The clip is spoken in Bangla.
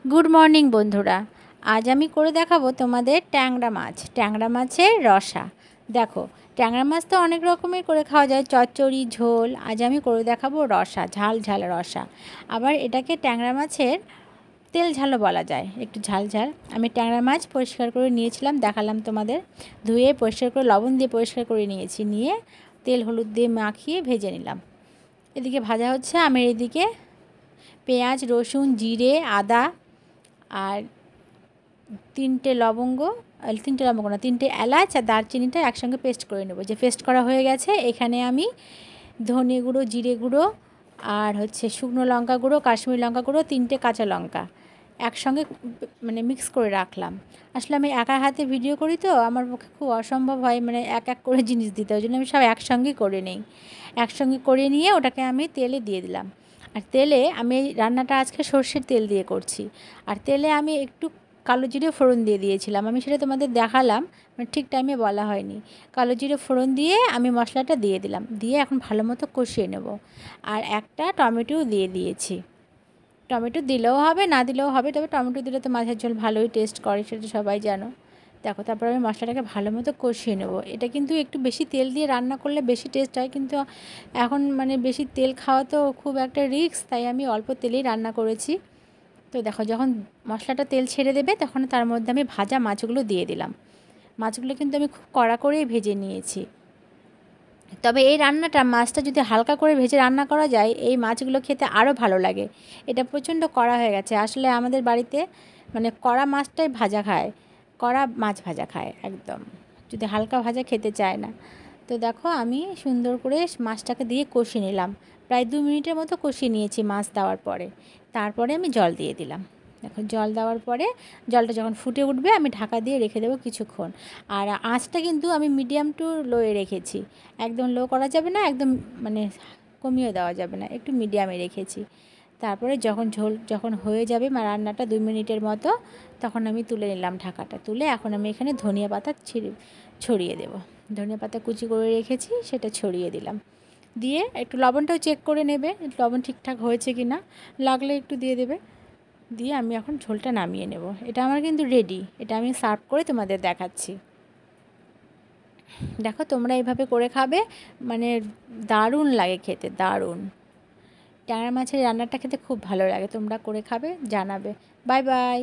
গুড মর্নিং বন্ধুরা। আজ আমি করে দেখাবো তোমাদের ট্যাংরা মাছের রসা। দেখো, ট্যাংরা মাছ তো অনেক রকমের করে খাওয়া যায়, চচ্চড়ি, ঝোল। আজ আমি করে দেখাবো রসা, ঝাল ঝাল রসা। আবার এটাকে ট্যাংরা মাছের তেল ঝালও বলা যায়, একটু ঝাল ঝাল। আমি ট্যাংরা মাছ পরিষ্কার করে নিয়েছিলাম, দেখালাম তোমাদের। ধুয়ে পরিষ্কার করে লবণ দিয়ে পরিষ্কার করে নিয়েছি, নিয়ে তেল হলুদ দিয়ে মাখিয়ে ভেজে নিলাম। এদিকে ভাজা হচ্ছে, আমি এদিকে পেঁয়াজ, রসুন, জিরে, আদা আর তিনটে লবঙ্গ না, তিনটে এলাচ আর দারচিনিটা একসঙ্গে পেস্ট করে নেব। যে পেস্ট করা হয়ে গেছে, এখানে আমি ধনে গুঁড়ো, জিরে গুঁড়ো আর শুকনো লঙ্কা গুঁড়ো, কাশ্মীরি লঙ্কা গুঁড়ো, তিনটে কাঁচা লঙ্কা একসঙ্গে মিক্স করে রাখলাম। আসলে আমি একা হাতে ভিডিও করি তো, আমার পক্ষে খুব অসম্ভব হয় এক এক করে জিনিস দিতে, ওই জন্য আমি সব একসঙ্গেই করে নিই। একসঙ্গে করে নিয়ে ওটাকে আমি তেলে দিয়ে দিলাম। আর তেলে আমি রান্নাটা আজকে সর্ষের তেল দিয়ে করছি। আর তেলে আমি একটু কালো জিরে ফোড়ন দিয়ে দিয়েছিলাম, আমি সেটা তোমাদের দেখালাম, ঠিক টাইমে বলা হয়নি। কালো জিরে ফোড়ন দিয়ে আমি মশলাটা দিয়ে দিলাম, দিয়ে এখন ভালো মতো কষিয়ে নেব। আর একটা টমেটোও দিয়ে দিয়েছি। টমেটো দিলেও হবে, না দিলেও হবে, তবে টমেটো দিলে তো মাছের ঝোল ভালোই টেস্ট করে, সেটা সবাই জানো। দেখো, তারপর আমি মশলাটাকে ভালো মতো কষিয়ে নেব। এটা কিন্তু একটু বেশি তেল দিয়ে রান্না করলে বেশি টেস্ট হয়, কিন্তু এখন বেশি তেল খাওয়া তো খুব একটা রিস্ক, তাই আমি অল্প তেলেই রান্না করেছি। তো দেখো, যখন মশলাটা তেল ছেড়ে দেবে, তখন তার মধ্যে আমি ভাজা মাছগুলো দিয়ে দিলাম। মাছগুলো কিন্তু আমি খুব কড়া করেই ভেজে নিয়েছি। তবে এই রান্নাটা, মাছটা যদি হালকা করে ভেজে রান্না করা যায়, এই মাছগুলো খেতে আরও ভালো লাগে। এটা প্রচণ্ড কড়া হয়ে গেছে, আসলে আমাদের বাড়িতে কড়া মাছটাই ভাজা খায়, কড়া মাছ ভাজা খায় একদম, যদি হালকা ভাজা খেতে চায় না। তো দেখো, আমি সুন্দর করে মাছটাকে দিয়ে কষিয়ে নিলাম। প্রায় 2 মিনিটের মতো কষিয়ে নিয়েছি মাছ দেওয়ার পরে। তারপরে আমি জল দিয়ে দিলাম। দেখো, জল দেওয়ার পরে জলটা যখন ফুটে উঠবে, আমি ঢাকা দিয়ে রেখে দেবো কিছুক্ষণ। আর আঁচটা কিন্তু আমি মিডিয়াম টু লোয়ে রেখেছি, একদম লো করা যাবে না, একদম কমিয়ে দেওয়া যাবে না, একটু মিডিয়ামে রেখেছি। তারপরে যখন ঝোল হয়ে যাবে, রান্নাটা 2 মিনিটের মতো, তখন আমি তুলে নিলাম ঢাকাটা। তুলে এখন আমি এখানে ধনিয়া পাতা ছড়িয়ে দেবো। ধনিয়া পাতা কুচি করে রেখেছি, সেটা ছড়িয়ে দিলাম। দিয়ে একটু লবণটাও চেক করে নেবে, লবণ ঠিকঠাক হয়েছে কি না, লাগলে একটু দিয়ে দেবে। দিয়ে আমি এখন ঝোলটা নামিয়ে নেব। এটা আমার কিন্তু রেডি, এটা আমি সার্ভ করে তোমাদের দেখাচ্ছি। দেখো, তোমরা এইভাবে করে খাবে, দারুণ লাগে খেতে, দারুণ। ট্যাংরা মাছের রান্নাটা খেতে খুব ভালো লাগে, তোমরা করে খাবে, জানাবে। Bye bye.